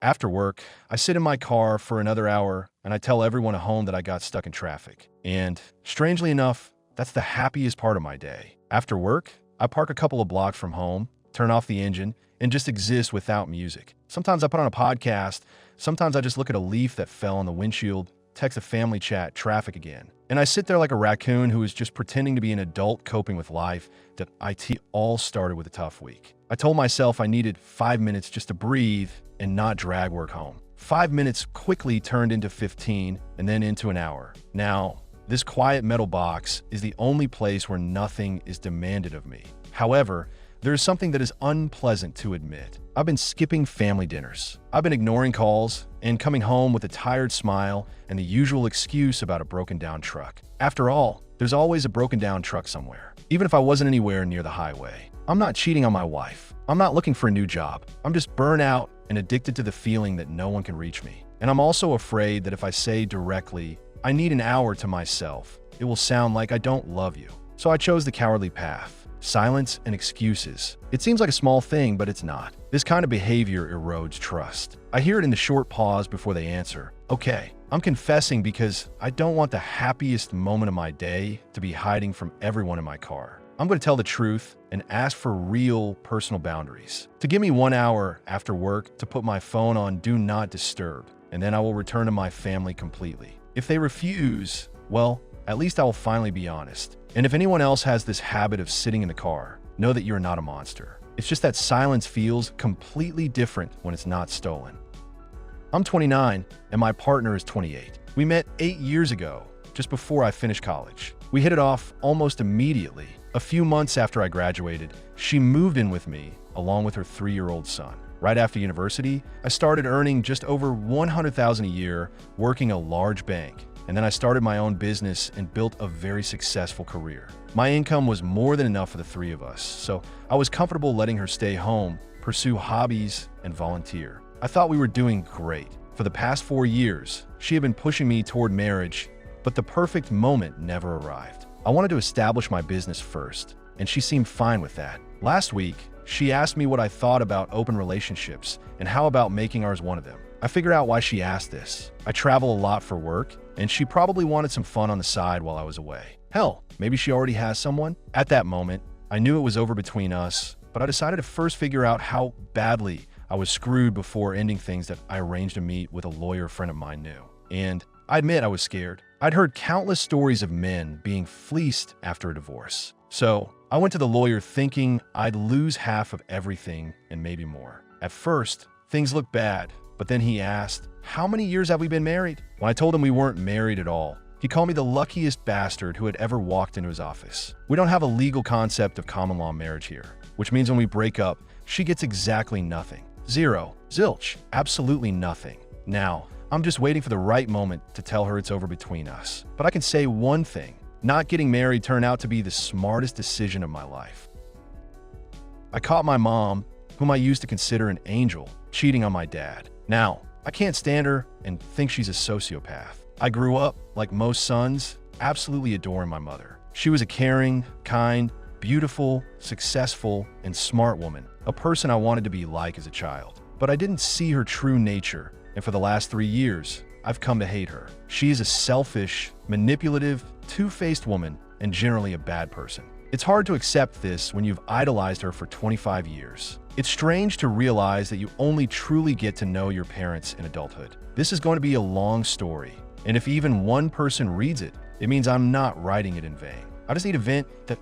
After work, I sit in my car for another hour and I tell everyone at home that I got stuck in traffic. And strangely enough, that's the happiest part of my day. After work, I park a couple of blocks from home, turn off the engine, and just exist without music. Sometimes I put on a podcast, sometimes I just look at a leaf that fell on the windshield, text a family chat, traffic again. And I sit there like a raccoon who is just pretending to be an adult coping with life that IT all started with a tough week. I told myself I needed 5 minutes just to breathe and not drag work home. 5 minutes quickly turned into 15 and then into an hour. Now, this quiet metal box is the only place where nothing is demanded of me. However, there is something that is unpleasant to admit. I've been skipping family dinners. I've been ignoring calls and coming home with a tired smile and the usual excuse about a broken down truck. After all, there's always a broken down truck somewhere, even if I wasn't anywhere near the highway. I'm not cheating on my wife. I'm not looking for a new job. I'm just burnt out and addicted to the feeling that no one can reach me. And I'm also afraid that if I say directly, I need an hour to myself, it will sound like I don't love you. So I chose the cowardly path. Silence and excuses. It seems like a small thing, but it's not. This kind of behavior erodes trust. I hear it in the short pause before they answer. Okay, I'm confessing because I don't want the happiest moment of my day to be hiding from everyone in my car. I'm going to tell the truth and ask for real personal boundaries. To give me 1 hour after work to put my phone on Do Not Disturb, and then I will return to my family completely. If they refuse, well, at least I will finally be honest. And if anyone else has this habit of sitting in the car, know that you're not a monster. It's just that silence feels completely different when it's not stolen. I'm 29 and my partner is 28. We met 8 years ago, just before I finished college. We hit it off almost immediately. A few months after I graduated, she moved in with me along with her 3-year-old son. Right after university, I started earning just over $100,000 a year working a large bank. And then I started my own business and built a very successful career. My income was more than enough for the three of us, so I was comfortable letting her stay home, pursue hobbies, and volunteer. I thought we were doing great. For the past 4 years, she had been pushing me toward marriage, but the perfect moment never arrived. I wanted to establish my business first, and she seemed fine with that. Last week, she asked me what I thought about open relationships and how about making ours one of them. I figured out why she asked this. I travel a lot for work, and she probably wanted some fun on the side while I was away. Hell, maybe she already has someone? At that moment, I knew it was over between us, but I decided to first figure out how badly I was screwed before ending things that I arranged to meet with a lawyer friend of mine knew. And I admit I was scared. I'd heard countless stories of men being fleeced after a divorce. So I went to the lawyer thinking I'd lose half of everything and maybe more. At first, things looked bad, but then he asked, "How many years have we been married?" When I told him we weren't married at all, he called me the luckiest bastard who had ever walked into his office. We don't have a legal concept of common law marriage here, which means when we break up, she gets exactly nothing. Zero. Zilch. Absolutely nothing. Now, I'm just waiting for the right moment to tell her it's over between us. But I can say one thing. Not getting married turned out to be the smartest decision of my life. I caught my mom, whom I used to consider an angel, cheating on my dad. Now, I can't stand her and think she's a sociopath. I grew up, like most sons, absolutely adoring my mother. She was a caring, kind, beautiful, successful, and smart woman, a person I wanted to be like as a child. But I didn't see her true nature, and for the last 3 years, I've come to hate her. She is a selfish, manipulative, two-faced woman, and generally a bad person. It's hard to accept this when you've idolized her for 25 years. It's strange to realize that you only truly get to know your parents in adulthood. This is going to be a long story, and if even one person reads it, it means I'm not writing it in vain. I just need to vent that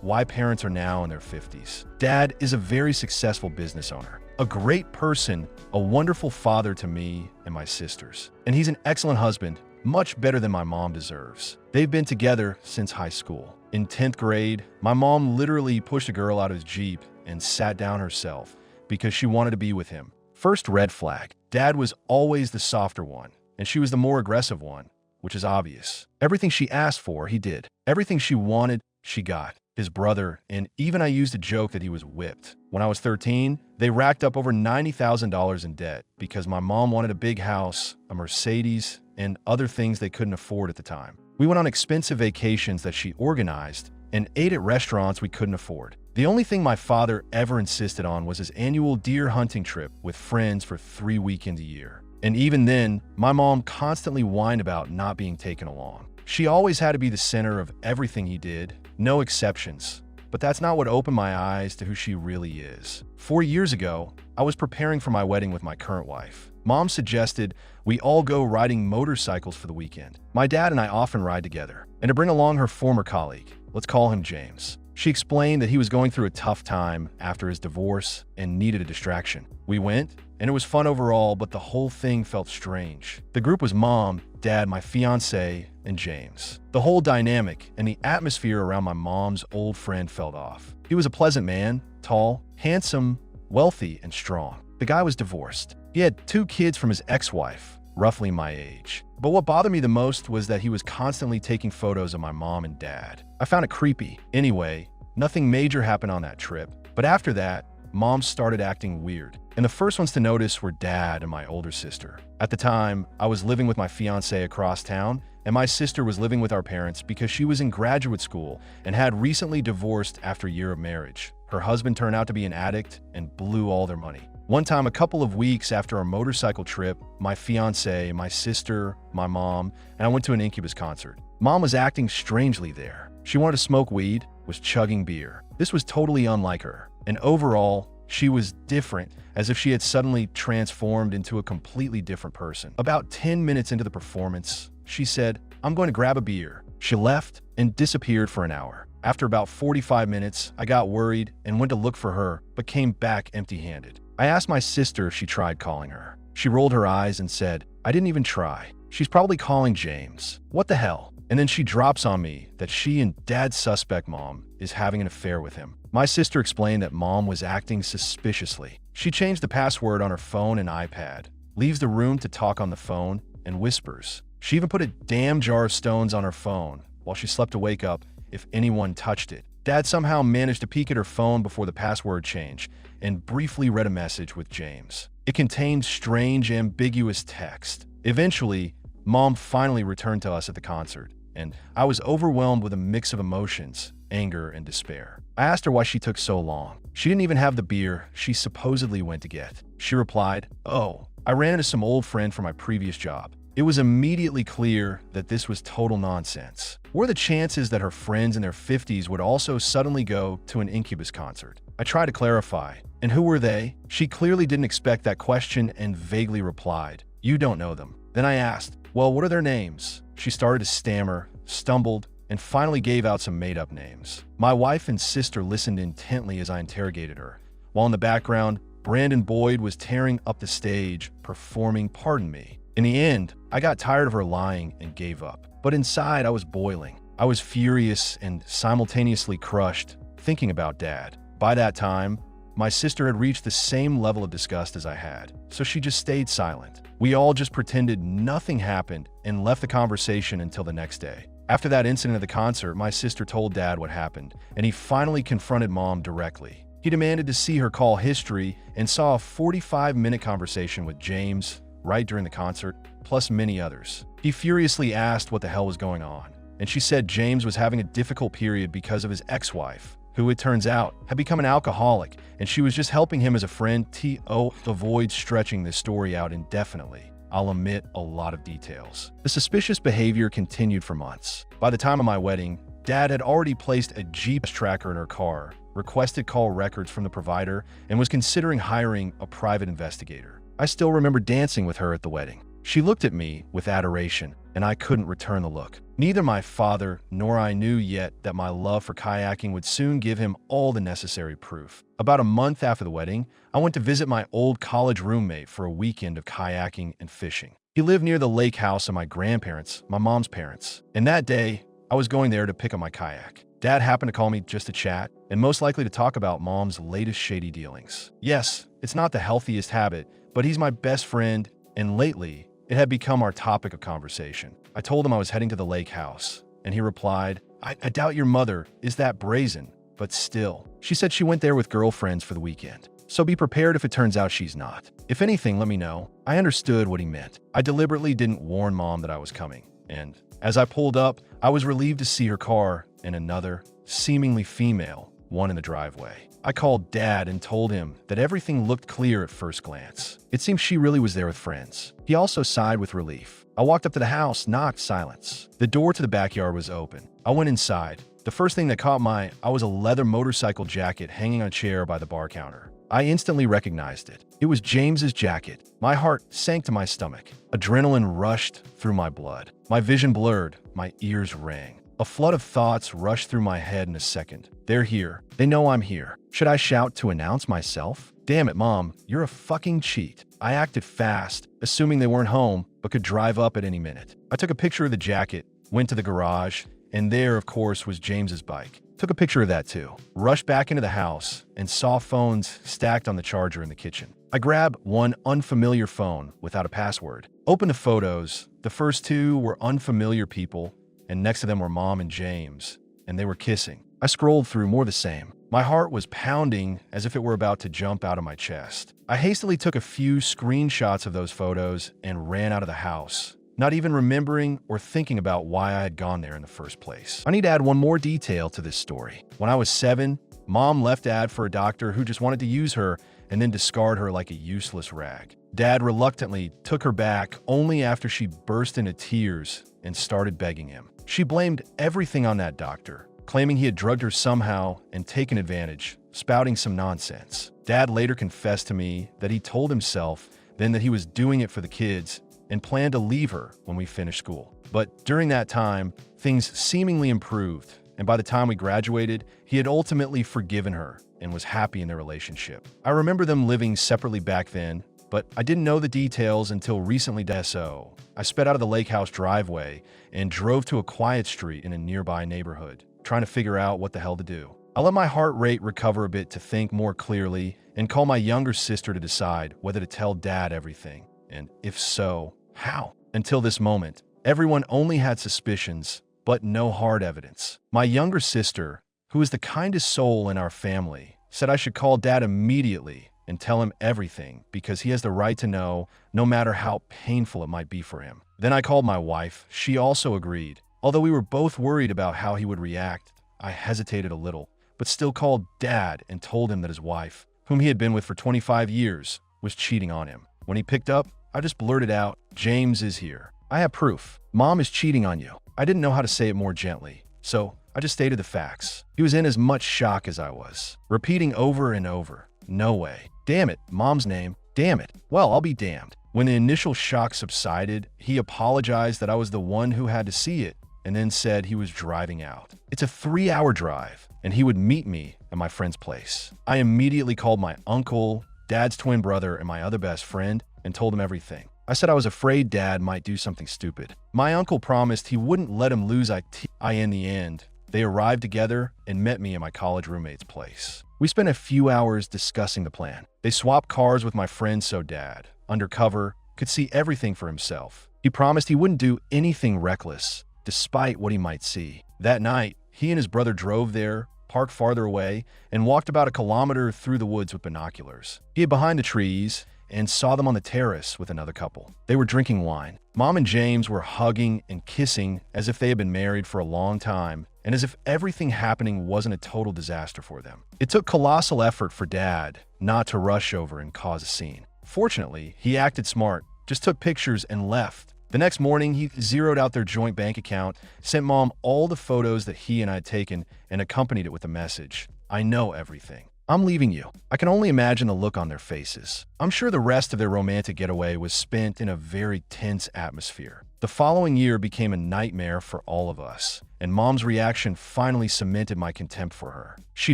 why parents are now in their 50s. Dad is a very successful business owner, a great person, a wonderful father to me and my sisters. And he's an excellent husband, much better than my mom deserves. They've been together since high school. In 10th grade, my mom literally pushed a girl out of his Jeep and sat down herself because she wanted to be with him. First red flag. Dad was always the softer one, and she was the more aggressive one, which is obvious. Everything she asked for, he did. Everything she wanted, she got. His brother, and even I used a joke that he was whipped. When I was 13, they racked up over $90,000 in debt because my mom wanted a big house, a Mercedes, and other things they couldn't afford at the time. We went on expensive vacations that she organized and ate at restaurants we couldn't afford. The only thing my father ever insisted on was his annual deer hunting trip with friends for 3 weekends a year. And even then, my mom constantly whined about not being taken along. She always had to be the center of everything he did, no exceptions. But that's not what opened my eyes to who she really is. 4 years ago, I was preparing for my wedding with my current wife. Mom suggested we all go riding motorcycles for the weekend. My dad and I often ride together, and to bring along her former colleague, let's call him James. She explained that he was going through a tough time after his divorce and needed a distraction. We went, and it was fun overall, but the whole thing felt strange. The group was Mom, Dad, my fiancé, and James. The whole dynamic and the atmosphere around my mom's old friend felt off. He was a pleasant man, tall, handsome, wealthy, and strong. The guy was divorced. He had 2 kids from his ex-wife, roughly my age. But what bothered me the most was that he was constantly taking photos of my mom and dad. I found it creepy. Anyway, nothing major happened on that trip. But after that, Mom started acting weird. And the first ones to notice were Dad and my older sister. At the time, I was living with my fiancé across town, and my sister was living with our parents because she was in graduate school and had recently divorced after a year of marriage. Her husband turned out to be an addict and blew all their money. One time, a couple of weeks after our motorcycle trip, my fiancé, my sister, my mom, and I went to an Incubus concert. Mom was acting strangely there. She wanted to smoke weed, was chugging beer. This was totally unlike her. And overall, she was different, as if she had suddenly transformed into a completely different person. About 10 minutes into the performance, she said, "I'm going to grab a beer." She left and disappeared for an hour. After about 45 minutes, I got worried and went to look for her, but came back empty-handed. I asked my sister if she tried calling her. She rolled her eyes and said, "I didn't even try. She's probably calling James. What the hell?" And then she drops on me that she and Dad's suspect mom is having an affair with him. My sister explained that Mom was acting suspiciously. She changed the password on her phone and iPad, leaves the room to talk on the phone, and whispers. She even put a damn jar of stones on her phone while she slept to wake up if anyone touched it. Dad somehow managed to peek at her phone before the password change and briefly read a message with James. It contained strange, ambiguous text. Eventually, Mom finally returned to us at the concert, and I was overwhelmed with a mix of emotions, anger, and despair. I asked her why she took so long. She didn't even have the beer she supposedly went to get. She replied, "Oh, I ran into some old friend from my previous job." It was immediately clear that this was total nonsense. What are the chances that her friends in their 50s would also suddenly go to an Incubus concert? I tried to clarify. And who were they? She clearly didn't expect that question and vaguely replied, "You don't know them." Then I asked, "Well, what are their names?" She started to stammer, stumbled, and finally gave out some made-up names. My wife and sister listened intently as I interrogated her, while in the background, Brandon Boyd was tearing up the stage, performing Pardon Me. In the end, I got tired of her lying and gave up. But inside, I was boiling. I was furious and simultaneously crushed, thinking about Dad. By that time, my sister had reached the same level of disgust as I had, so she just stayed silent. We all just pretended nothing happened and left the conversation until the next day. After that incident at the concert, my sister told Dad what happened, and he finally confronted Mom directly. He demanded to see her call history and saw a 45-minute conversation with James right during the concert, plus many others. He furiously asked what the hell was going on, and she said James was having a difficult period because of his ex-wife, who it turns out had become an alcoholic, and she was just helping him as a friend. To avoid stretching this story out indefinitely, I'll omit a lot of details. The suspicious behavior continued for months. By the time of my wedding, Dad had already placed a GPS tracker in her car, requested call records from the provider, and was considering hiring a private investigator. I still remember dancing with her at the wedding. She looked at me with adoration, and I couldn't return the look. Neither my father nor I knew yet that my love for kayaking would soon give him all the necessary proof. About a month after the wedding, I went to visit my old college roommate for a weekend of kayaking and fishing. He lived near the lake house of my grandparents, my mom's parents, and that day, I was going there to pick up my kayak. Dad happened to call me just to chat, and most likely to talk about Mom's latest shady dealings. Yes, it's not the healthiest habit, but he's my best friend, and lately, it had become our topic of conversation. I told him I was heading to the lake house, and he replied, I doubt your mother is that brazen, but still. She said she went there with girlfriends for the weekend, so be prepared if it turns out she's not. If anything, let me know." I understood what he meant. I deliberately didn't warn Mom that I was coming, and as I pulled up, I was relieved to see her car and another, seemingly female, one in the driveway. I called Dad and told him that everything looked clear at first glance. It seemed she really was there with friends. He also sighed with relief. I walked up to the house, knocked, silence. The door to the backyard was open. I went inside. The first thing that caught my eye was a leather motorcycle jacket hanging on a chair by the bar counter. I instantly recognized it. It was James's jacket. My heart sank to my stomach. Adrenaline rushed through my blood. My vision blurred. My ears rang. A flood of thoughts rushed through my head in a second. They're here. They know I'm here. Should I shout to announce myself? Damn it, Mom. You're a fucking cheat. I acted fast, assuming they weren't home, but could drive up at any minute. I took a picture of the jacket, went to the garage, and there, of course, was James's bike. Took a picture of that too. Rushed back into the house and saw phones stacked on the charger in the kitchen. I grabbed one unfamiliar phone without a password. Opened the photos. The first two were unfamiliar people, and next to them were Mom and James, and they were kissing. I scrolled through more the same. My heart was pounding as if it were about to jump out of my chest. I hastily took a few screenshots of those photos and ran out of the house, not even remembering or thinking about why I had gone there in the first place. I need to add one more detail to this story. When I was 7, Mom left Dad for a doctor who just wanted to use her and then discard her like a useless rag. Dad reluctantly took her back only after she burst into tears and started begging him. She blamed everything on that doctor, claiming he had drugged her somehow and taken advantage, spouting some nonsense. Dad later confessed to me that he told himself then that he was doing it for the kids and planned to leave her when we finished school. But during that time, things seemingly improved, and by the time we graduated, he had ultimately forgiven her and was happy in their relationship. I remember them living separately back then, but I didn't know the details until recently. So I sped out of the lake house driveway and drove to a quiet street in a nearby neighborhood, trying to figure out what the hell to do. I let my heart rate recover a bit to think more clearly and call my younger sister to decide whether to tell Dad everything, and if so, how. Until this moment, everyone only had suspicions, but no hard evidence. My younger sister, who is the kindest soul in our family, said I should call Dad immediately and tell him everything because he has the right to know, no matter how painful it might be for him. Then I called my wife. She also agreed. Although we were both worried about how he would react, I hesitated a little, but still called Dad and told him that his wife, whom he had been with for 25 years, was cheating on him. When he picked up, I just blurted out, "James is here. I have proof. Mom is cheating on you." I didn't know how to say it more gently, so I just stated the facts. He was in as much shock as I was, repeating over and over, "No way. Damn it, Mom's name. Damn it. Well, I'll be damned." When the initial shock subsided, he apologized that I was the one who had to see it, and then said he was driving out. It's a 3-hour drive, and he would meet me at my friend's place. I immediately called my uncle, Dad's twin brother, and my other best friend, and told him everything. I said I was afraid Dad might do something stupid. My uncle promised he wouldn't let him lose in the end. They arrived together and met me at my college roommate's place. We spent a few hours discussing the plan. They swapped cars with my friend so Dad, undercover, could see everything for himself. He promised he wouldn't do anything reckless, despite what he might see. That night, he and his brother drove there, parked farther away, and walked about a kilometer through the woods with binoculars. He hid behind the trees and saw them on the terrace with another couple. They were drinking wine. Mom and James were hugging and kissing as if they had been married for a long time, and as if everything happening wasn't a total disaster for them. It took colossal effort for Dad not to rush over and cause a scene. Fortunately, he acted smart, just took pictures and left. The next morning, he zeroed out their joint bank account, sent Mom all the photos that he and I had taken, and accompanied it with a message. "I know everything. I'm leaving you." I can only imagine the look on their faces. I'm sure the rest of their romantic getaway was spent in a very tense atmosphere. The following year became a nightmare for all of us, and Mom's reaction finally cemented my contempt for her. She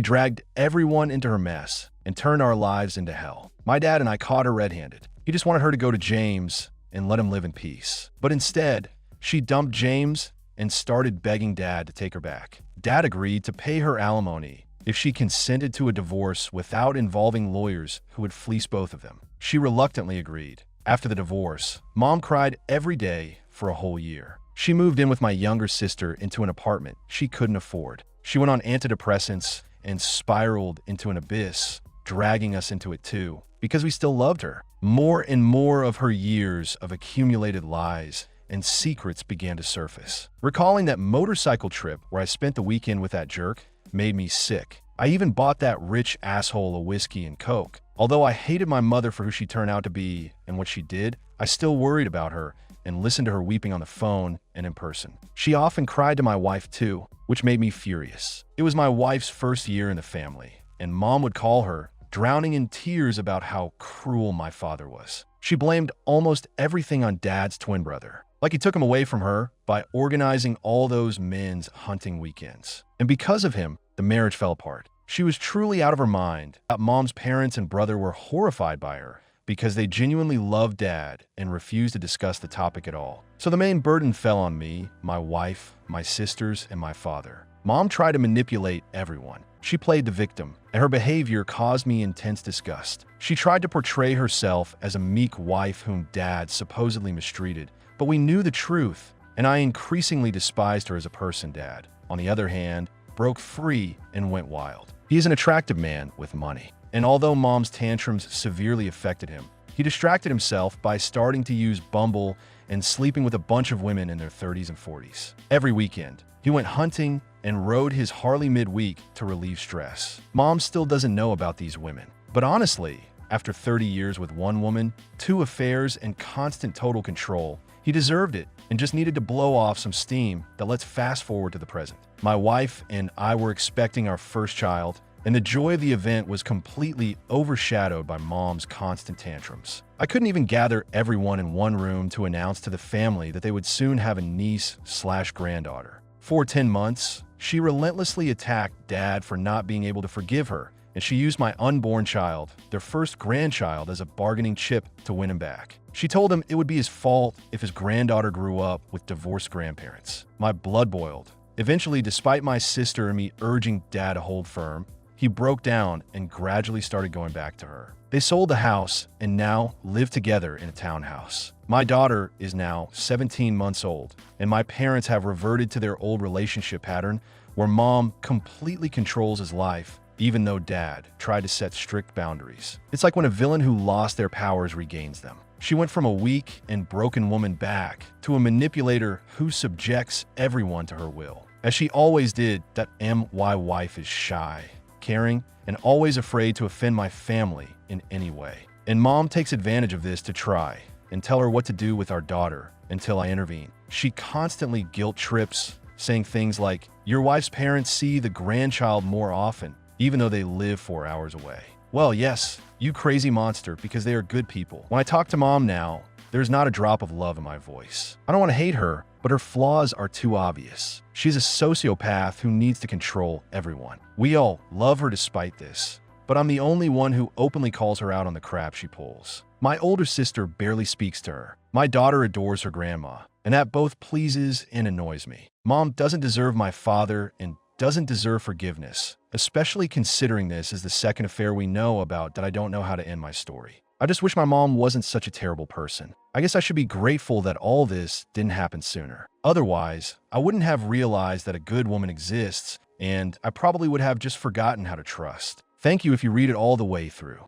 dragged everyone into her mess and turned our lives into hell. My dad and I caught her red-handed. He just wanted her to go to James and let him live in peace. But instead, she dumped James and started begging Dad to take her back. Dad agreed to pay her alimony if she consented to a divorce without involving lawyers who would fleece both of them. She reluctantly agreed. After the divorce, Mom cried every day for a whole year. She moved in with my younger sister into an apartment she couldn't afford. She went on antidepressants and spiraled into an abyss, dragging us into it too, because we still loved her. More and more of her years of accumulated lies and secrets began to surface. Recalling that motorcycle trip where I spent the weekend with that jerk made me sick. I even bought that rich asshole a whiskey and Coke. Although I hated my mother for who she turned out to be and what she did, I still worried about her and listened to her weeping on the phone and in person. She often cried to my wife too, which made me furious. It was my wife's first year in the family, and Mom would call her, drowning in tears about how cruel my father was. She blamed almost everything on Dad's twin brother, like he took him away from her by organizing all those men's hunting weekends. And because of him, the marriage fell apart. She was truly out of her mind. Mom's parents and brother were horrified by her because they genuinely loved Dad and refused to discuss the topic at all. So the main burden fell on me, my wife, my sisters, and my father. Mom tried to manipulate everyone. She played the victim, and her behavior caused me intense disgust. She tried to portray herself as a meek wife whom Dad supposedly mistreated, but we knew the truth, and I increasingly despised her as a person. Dad, on the other hand, broke free and went wild. He is an attractive man with money, and although Mom's tantrums severely affected him, he distracted himself by starting to use Bumble and sleeping with a bunch of women in their 30s and 40s. Every weekend, he went hunting and rode his Harley midweek to relieve stress. Mom still doesn't know about these women, but honestly, after 30 years with one woman, 2 affairs, and constant total control, he deserved it and just needed to blow off some steam. That let's fast forward to the present. My wife and I were expecting our first child, and the joy of the event was completely overshadowed by Mom's constant tantrums. I couldn't even gather everyone in one room to announce to the family that they would soon have a niece/granddaughter. For 10 months, she relentlessly attacked Dad for not being able to forgive her, and she used my unborn child, their first grandchild, as a bargaining chip to win him back. She told him it would be his fault if his granddaughter grew up with divorced grandparents. My blood boiled. Eventually, despite my sister and me urging Dad to hold firm, he broke down and gradually started going back to her. They sold the house and now live together in a townhouse. My daughter is now 17 months old, and my parents have reverted to their old relationship pattern where Mom completely controls his life, even though Dad tried to set strict boundaries. It's like when a villain who lost their powers regains them. She went from a weak and broken woman back to a manipulator who subjects everyone to her will. As she always did, that my wife is shy, caring, and always afraid to offend my family in any way. And Mom takes advantage of this to try and tell her what to do with our daughter until I intervene. She constantly guilt trips, saying things like, "Your wife's parents see the grandchild more often, even though they live 4 hours away." Well, yes, you crazy monster, because they are good people. When I talk to Mom now, there's not a drop of love in my voice. I don't want to hate her, but her flaws are too obvious. She's a sociopath who needs to control everyone. We all love her despite this, but I'm the only one who openly calls her out on the crap she pulls. My older sister barely speaks to her. My daughter adores her grandma, and that both pleases and annoys me. Mom doesn't deserve my father and doesn't deserve forgiveness, especially considering this is the second affair we know about that I don't know how to end my story. I just wish my mom wasn't such a terrible person. I guess I should be grateful that all this didn't happen sooner. Otherwise, I wouldn't have realized that a good woman exists, and I probably would have just forgotten how to trust. Thank you if you read it all the way through.